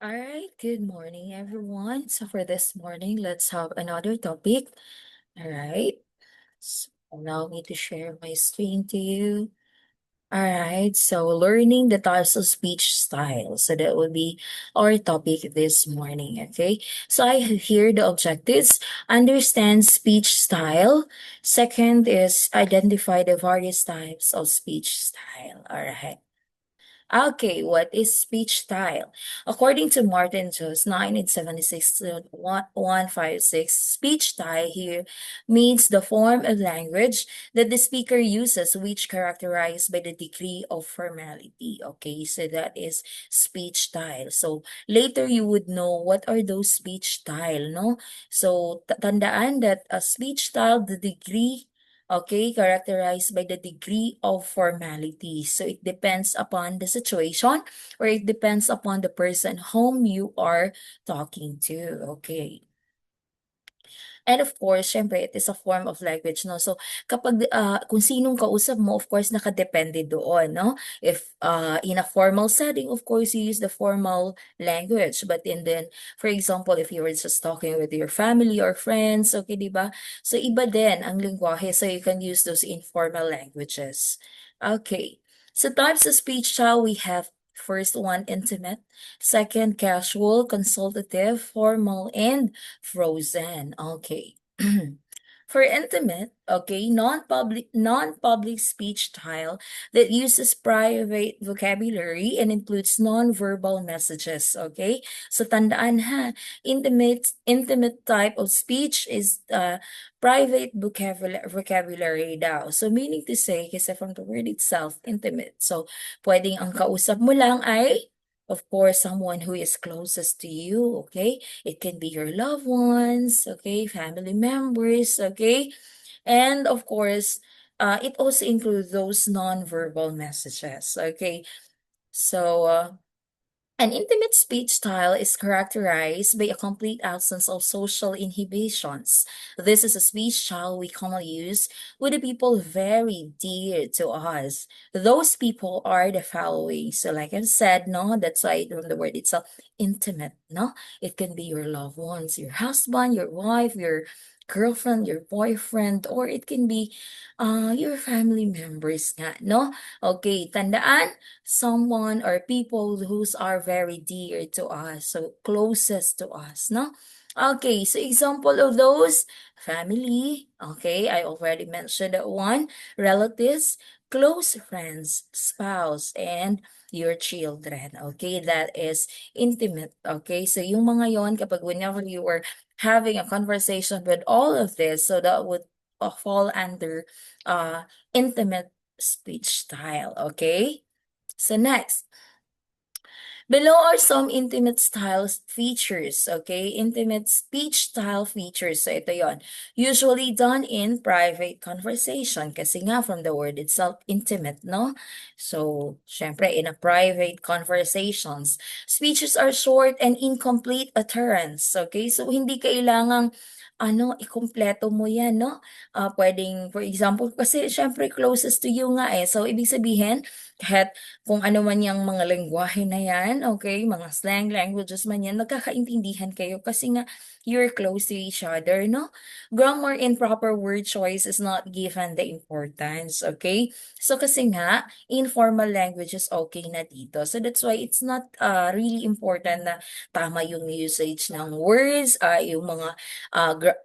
All right, good morning, everyone. So, for this morning, let's have another topic. All right, so allow me to share my screen to you. All right, so learning the types of speech style. So, that will be our topic this morning. Okay, so I have here the objectives: understand speech style. Second is identify the various types of speech style. All right. Okay, what is speech style? According to Martin Jones, 1976 to 156, speech style here means the form of language that the speaker uses, which characterized by the degree of formality. Okay, so that is speech style. So later you would know what are those speech style, no? So tandaan that a speech style, the degree, okay, characterized by the degree of formality. So it depends upon the situation or it depends upon the person whom you are talking to. Okay. And of course, syempre, it is a form of language, no? So, kapag, kung sinong kausap mo, of course, nakadepende doon, no? If, in a formal setting, of course, you use the formal language. But then, for example, if you were just talking with your family or friends, okay, di ba? So, iba din ang lingwahe. So, you can use those informal languages. Okay. So, types of speech style, we have first one, intimate. Second, casual, consultative, formal, and frozen. Okay. For intimate, okay, non-public speech style that uses private vocabulary and includes non-verbal messages, okay? So tandaan ha, intimate type of speech is private vocabulary daw. So meaning to say, kasi from the word itself, intimate. So pwedeng ang kausap mo lang ay of course, someone who is closest to you, okay? It can be your loved ones, okay? Family members, okay? And of course, it also includes those non-verbal messages, okay? So, an intimate speech style is characterized by a complete absence of social inhibitions. This is a speech style we commonly use with the people very dear to us. Those people are the following. So, like I've said, no, that's why from the word itself, intimate, no? It can be your loved ones, your husband, your wife, your girlfriend, your boyfriend, or it can be your family members nga, no? Okay, tandaan, someone or people who's are very dear to us, so closest to us, no? Okay, so example of those, family, okay, I already mentioned that one, relatives, close friends, spouse, and your children, okay, that is intimate, okay, so yung mga yon kapag whenever you were having a conversation with all of this, so that would fall under uh intimate speech style, okay? So next, below are some intimate style features, okay? Intimate speech style features. So ito yon. Usually done in private conversation kasi nga from the word itself, intimate, no? So, syempre, in a private conversations, speeches are short and incomplete utterance, okay? So, hindi kailangang ikumpleto mo yan, no? Pwedeng, for example, kasi syempre closest to you nga eh. So, ibig sabihin, kahit kung ano man yung mga lengguwahe na yan, okay, mga slang languages man yan, magkakaintindihan kayo kasi nga you're close to each other, no? Grammar and proper word choice is not given the importance, okay? So kasi nga, informal language is okay na dito. So that's why it's not really important na tama yung usage ng words, yung mga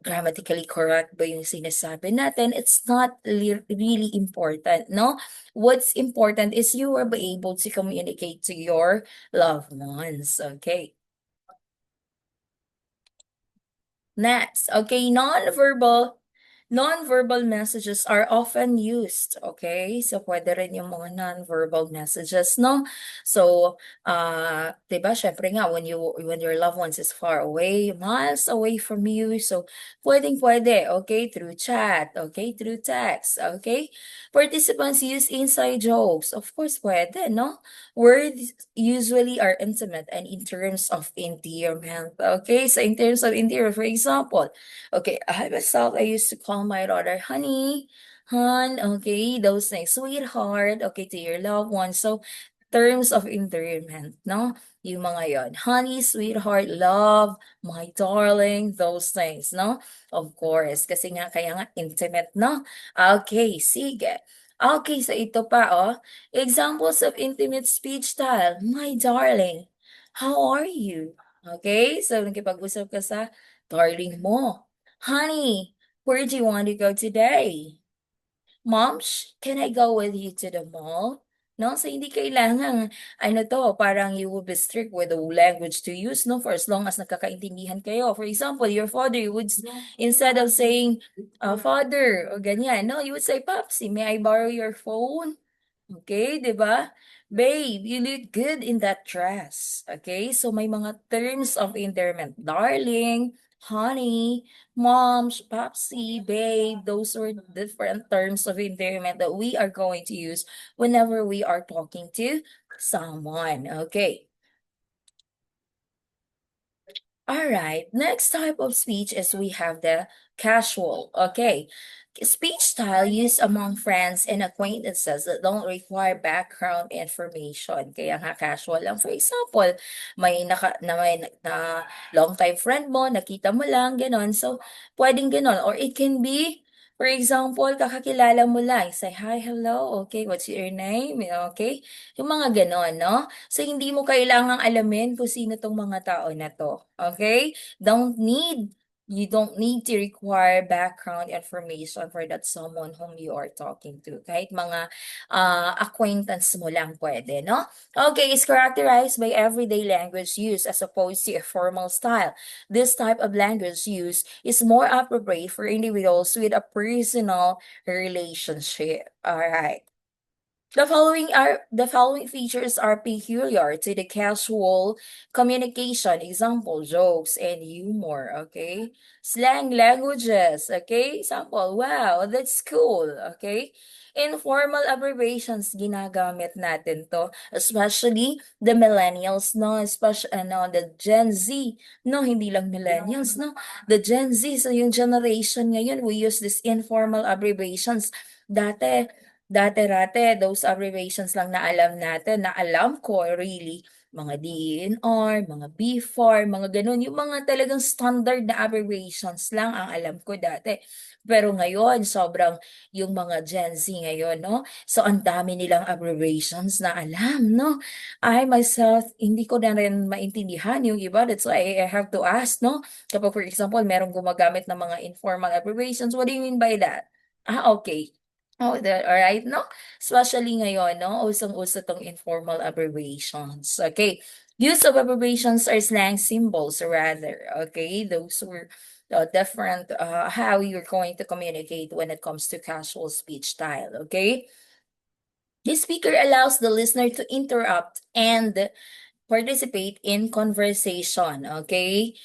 grammatically correct ba yung sinasabi natin. It's not really important, no? What's important is you will be able to communicate to your loved ones. Okay. Next, okay, non-verbal messages are often used, okay? So, pwede rin yung mga non-verbal messages, no? So, 'di ba, syempre nga, when your loved ones is far away, miles away from you, so, pwedeng-pwede, okay, through chat, okay, through text, okay? Participants use inside jokes, of course, pwede, no? Words usually are intimate and in terms of endearment. Okay, so in terms of endearment, for example, okay, I myself, I used to call my daughter honey, hon, okay, those things, sweetheart, okay, to your loved ones. So terms of endearment, no? Yung mga yon. Honey, sweetheart, love, my darling, those things, no? Of course, kasi nga kaya nga intimate, no? Okay, sige. Okay, so ito pa, oh. Examples of intimate speech style. My darling, how are you? Okay, so nakipag-usap ka sa darling mo. Honey, where do you want to go today? Moms, can I go with you to the mall? No, so hindi kailangan, ano to, parang you will be strict with the language to use, no, for as long as nakakaintindihan kayo. For example, your father, you would, instead of saying, father, o ganyan, no, you would say, Popsy, may I borrow your phone? Okay, 'di ba? Babe, you look good in that dress. Okay? So may mga terms of endearment. Darling, honey, moms, popsy, babe, those were different terms of endearment that we are going to use whenever we are talking to someone. Okay. All right. Next type of speech is we have the casual. Okay. Speech style used among friends and acquaintances that don't require background information. Kaya nga casual lang. For example, may long time friend mo, nakita mo lang, ganon. So, pwedeng ganon. Or it can be, for example, kakakilala mo lang. Say, hi, hello, okay, what's your name? Okay? Yung mga ganon, no? So, hindi mo kailangang alamin kung sino tong mga tao na to. Okay? You don't need to require background information for that someone whom you are talking to. Kahit mga acquaintance mo lang pwede, no? Okay, it's characterized by everyday language use as opposed to a formal style. This type of language use is more appropriate for individuals with a personal relationship. All right. The following features are peculiar to the casual communication. Example, jokes and humor. Okay, slang languages. Okay, example, wow, that's cool. Okay, informal abbreviations ginagamit natin to, especially the millennials, no, especially the Gen Z, no, hindi lang millennials, no, the Gen Z, so yung generation ngayon, we use this informal abbreviations. Dati, those abbreviations lang na alam natin, na alam ko really, mga DENR, mga BFAR, mga ganun, yung mga talagang standard na abbreviations lang ang alam ko dati. Pero ngayon, sobrang yung mga Gen Z ngayon, no? So, ang dami nilang abbreviations na alam, no? I myself, hindi ko na rin maintindihan yung iba. That's why I have to ask, no? Kapag, for example, merong gumagamit ng mga informal abbreviations, what do you mean by that? Okay. Oh, alright, no? Especially ngayon, no? Usong-uso tong informal abbreviations. Okay. Use of abbreviations or slang symbols rather. Okay. Those were different how you're going to communicate when it comes to casual speech style. Okay. The speaker allows the listener to interrupt and participate in conversation. Okay.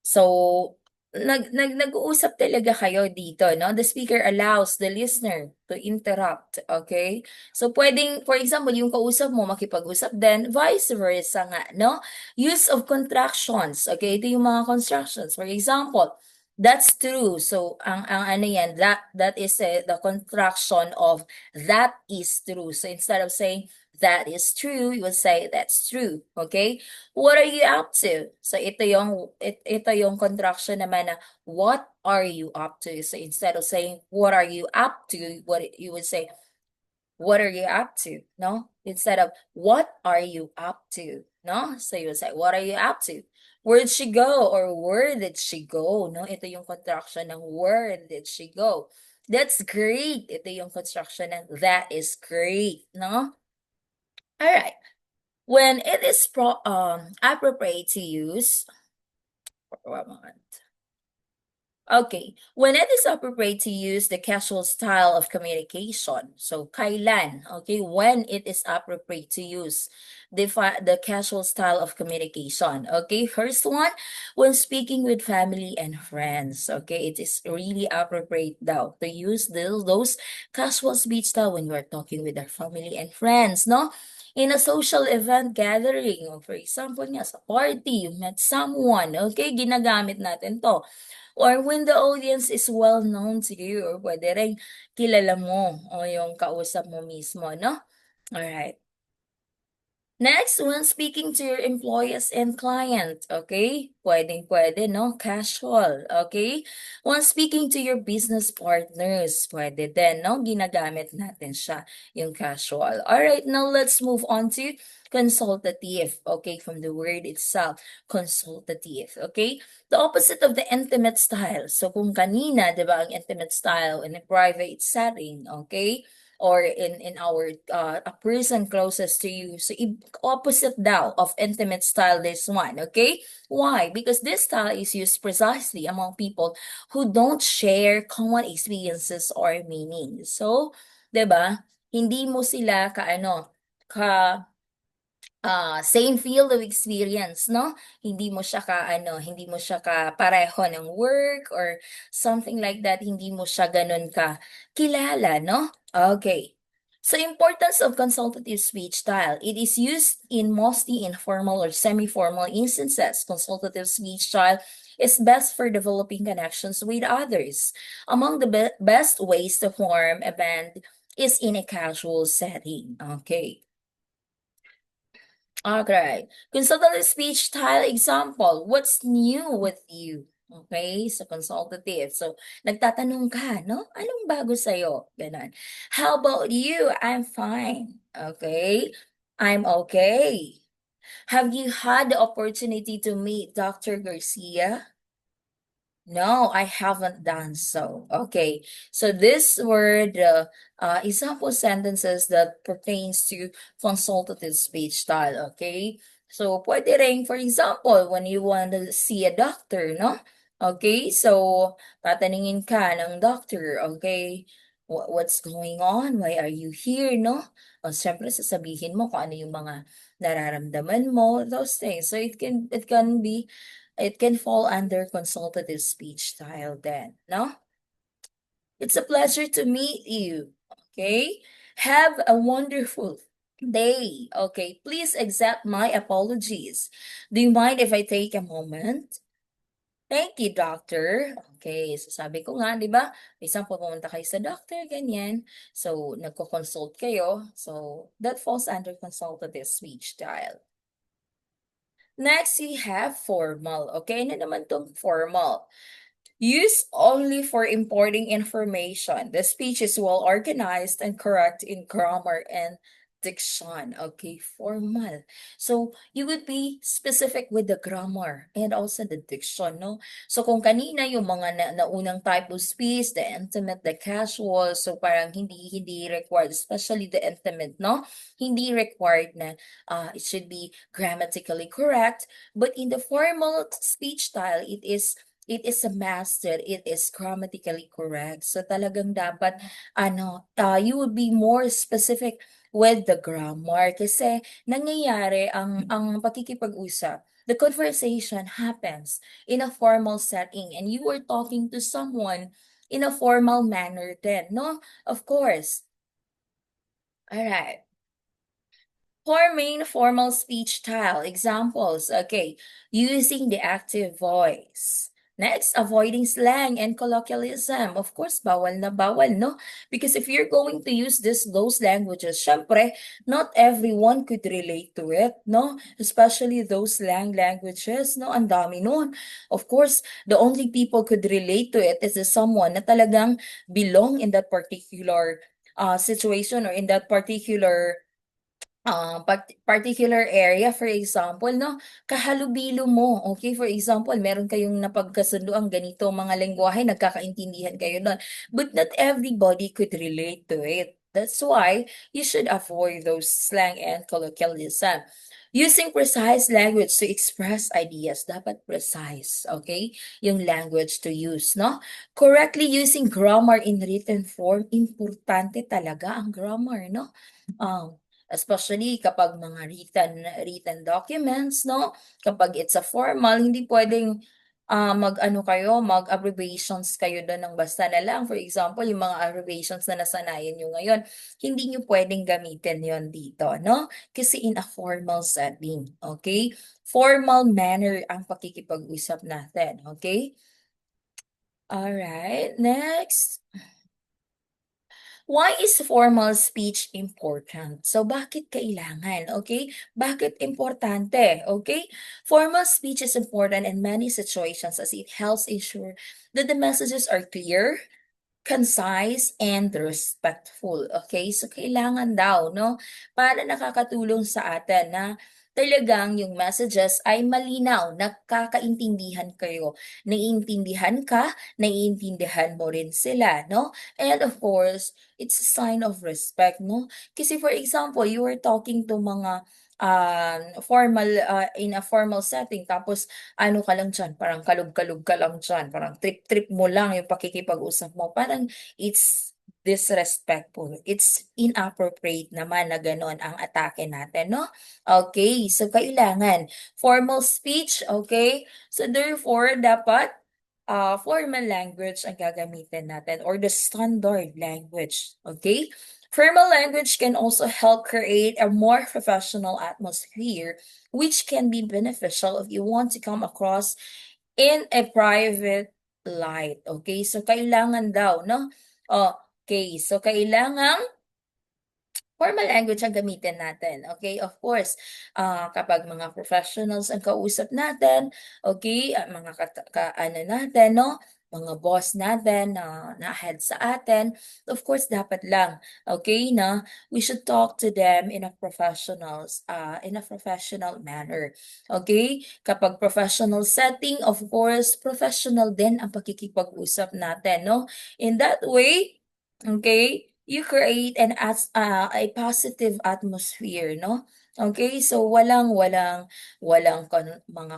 So, nag-uusap talaga kayo dito, no? The speaker allows the listener to interrupt, okay? So, pwedeng, for example, yung kausap mo makipag-usap din, vice versa nga, no? Use of contractions, okay? Ito yung mga constructions. For example, that's true. So, ang ano yan, that is the contraction of that is true. So, instead of saying that is true, you would say that's true, okay? What are you up to? So ito yung contraction naman na what are you up to? So instead of saying what are you up to, what you would say what are you up to? No? Instead of what are you up to? No? So you would say what are you up to? Where did she go or where did she go? No? Ito yung contraction ng where did she go? That's great. Ito yung construction ng that is great, no? All right. When it is appropriate to use, one moment. Okay, when it is appropriate to use the casual style of communication. So, kailan, okay, when it is appropriate to use the casual style of communication. Okay, first one, when speaking with family and friends. Okay, it is really appropriate daw to use those casual speech style when you are talking with our family and friends, no? In a social event gathering, for example nga sa party, you met someone, okay, ginagamit natin to. Or when the audience is well known to you, or pwede rin kilala mo o yung kausap mo mismo, no? Alright. Next, when speaking to your employees and client, okay? Pwedeng-pwede, no? Casual, okay? When speaking to your business partners, pwede din, no? Ginagamit natin siya, yung casual. Alright, now let's move on to consultative, okay? From the word itself, consultative, okay? The opposite of the intimate style. So kung kanina, di ba, ang intimate style in a private setting, okay? Or in our a person closest to you. So opposite daw of intimate style, this one, okay? Why? Because this style is used precisely among people who don't share common experiences or meanings. So, 'di ba? Hindi mo sila ka same field of experience, no? Hindi mo siya ka pareho ng work or something like that. Hindi mo siya ganun ka kilala, no? Okay. So, importance of consultative speech style. It is used in mostly informal or semi-formal instances. Consultative speech style is best for developing connections with others. Among the best ways to form a band is in a casual setting. Okay. Okay. Consultative speech style example. What's new with you? Okay, so consultative. So, nagtatanong ka, no? Anong bago sa'yo? Ganon. How about you? I'm fine. Okay. I'm okay. Have you had the opportunity to meet Dr. Garcia? No, I haven't done so. Okay. So this were the example sentences that pertains to consultative speech style. Okay. So pwede rin, for example, when you want to see a doctor, no? Okay. So tatanungin ka ng doctor, okay, what's going on? Why are you here, no? O syempre sasabihin mo kung ano yung mga nararamdaman mo, those things. So it can fall under consultative speech style then, no? It's a pleasure to meet you. Okay? Have a wonderful day. Okay, please accept my apologies. Do you mind if I take a moment? Thank you, doctor. Okay, so sabi ko nga, di ba? Example, pumunta kayo sa doctor, ganyan. So, nagko-consult kayo. So, that falls under consultative speech style. Next, we have formal. Okay, na naman tong formal. Used only for importing information. The speech is well organized and correct in grammar and diction. Okay, formal. So, you would be specific with the grammar and also the diction, no? So, kung kanina yung mga naunang type of speech, the intimate, the casual, so parang hindi required, especially the intimate, no? Hindi required na it should be grammatically correct. But in the formal speech style, it is a master, it is grammatically correct. So talagang dapat you would be more specific with the grammar kasi nangyayari ang pakikipag-usap. The conversation happens in a formal setting and you were talking to someone in a formal manner then, no? Of course. All right. Forming formal speech style. Examples. Okay. Using the active voice. Next, avoiding slang and colloquialism. Of course, bawal na bawal, no? Because if you're going to use those languages, syempre, not everyone could relate to it, no? Especially those slang languages, no? Ang dami nun. Of course, the only people could relate to it is someone na talagang belong in that particular situation or in that particular area, for example, no, kahalubilo mo. Okay, for example, meron kayong napagkasunduang ganito mga lengguwahe, nagkakaintindihan kayo doon. But not everybody could relate to it. That's why you should avoid those slang and colloquialism. Using precise language to express ideas. Dapat precise, okay? Yung language to use, no? Correctly using grammar in written form. Importante talaga ang grammar, no? Especially kapag mga written documents, no? Kapag it's a formal, hindi pwedeng mag-abbreviations kayo doon ng basta na lang. For example, yung mga abbreviations na nasanayan nyo ngayon, hindi nyo pwedeng gamitin yon dito, no? Kasi in a formal setting, okay? Formal manner ang pakikipag-usap natin, okay? Alright, next. Why is formal speech important? So, bakit kailangan? Okay? Bakit importante? Okay? Formal speech is important in many situations as it helps ensure that the messages are clear, concise, and respectful. Okay? So, kailangan daw, no? Para nakakatulong sa atin na talagang yung messages ay malinaw, nakakaintindihan kayo. Naiintindihan ka, naiintindihan mo rin sila, no? And of course, it's a sign of respect, no? Kasi for example, you were talking to mga formal, in a formal setting, tapos ano ka lang diyan, parang kalog-kalog ka lang diyan, parang trip-trip mo lang yung pakikipag-usap mo, parang it's disrespectful. It's inappropriate naman na gano'n ang atake natin, no? Okay, so kailangan formal speech, okay? So therefore, dapat formal language ang gagamitin natin or the standard language, okay? Formal language can also help create a more professional atmosphere, which can be beneficial if you want to come across in a private light. Okay, so kailangan daw, no? Okay, so kailangan formal language ang gamitin natin, okay? Of course, kapag mga professionals ang kausap natin, okay, mga ano natin, no? Mga boss natin na head sa atin, of course, dapat lang, okay, na we should talk to them in a professional manner. Okay? Kapag professional setting, of course, professional din ang pakikipag-usap natin, no? In that way, okay, you create a positive atmosphere, no? Okay, so walang mga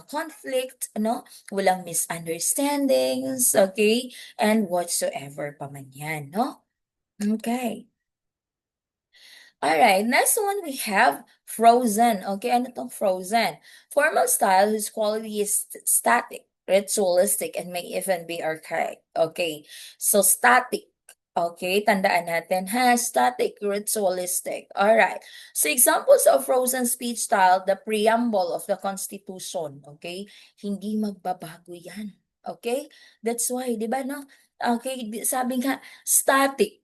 conflict, no? Walang misunderstandings, okay? And whatsoever pa man yan, no? Okay. Alright, next one we have Frozen. Okay, ano tong Frozen? Formal style whose quality is static, ritualistic, and may even be archaic. Okay, so static. Okay, tandaan natin ha, static, ritualistic. Alright, so examples of Frozen speech style, the preamble of the Constitution. Okay, hindi magbabago yan. Okay, that's why, di ba no? Okay, sabi nga, static,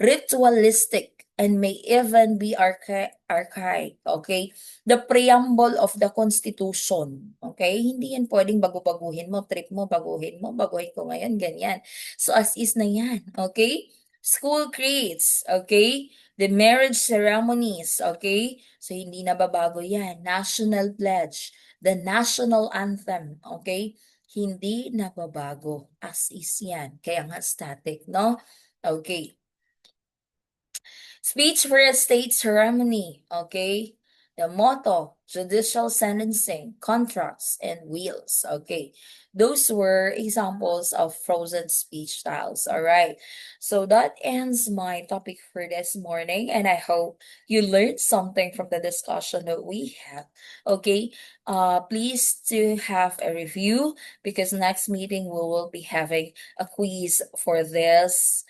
ritualistic, and may even be archaic, okay? The preamble of the Constitution, okay? Hindi yan pwedeng bago-baguhin mo, trip mo, baguhin ko ngayon, ganyan. So, as is na yan, okay? School creeds, okay? The marriage ceremonies, okay? So, hindi na babago yan. National pledge, the national anthem, okay? Hindi nababago, as is yan. Kaya nga static, no? Okay. Speech for a state ceremony, okay? The motto, judicial sentencing, contracts, and wills, okay? Those were examples of frozen speech styles, all right? So that ends my topic for this morning, and I hope you learned something from the discussion that we had, okay? Please to have a review because next meeting we will be having a quiz for this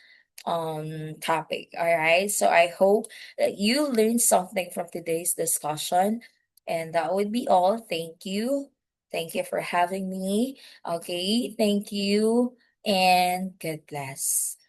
topic. All right. So I hope that you learned something from today's discussion. And that would be all. Thank you. Thank you for having me. Okay. Thank you. And God bless.